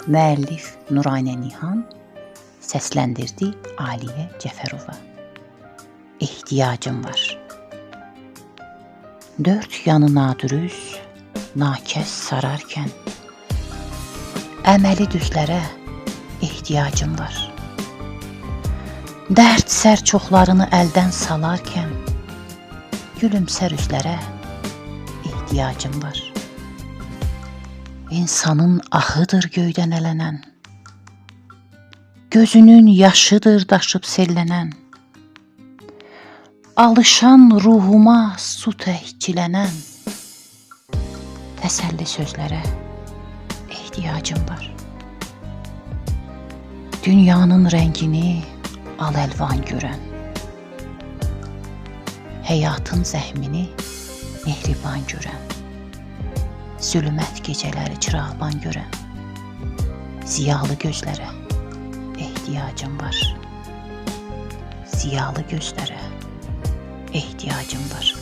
Müəllif Nuraynə Nihan, səsləndirdi Aliyə Cəfərova. Ehtiyacım var. Dörd yanı nadürüz, nakəs sararkən, əməli düzlərə ehtiyacım var. Dərd sər çoxlarını əldən salarkən, gülümsər üzlərə ehtiyacım var. İnsanın ahıdır göydən ələnən, gözünün yaşıdır daşıb sellənən, alışan ruhuma su təhkilənən, təsəlli sözlərə ehtiyacım var. Dünyanın rəngini al-əlvan görən, həyatın zəhmini mehriban görən, zülmət gecələri çırağban görən, ziyalı gözlərə ehtiyacım var. Ziyalı gözlərə ehtiyacım var.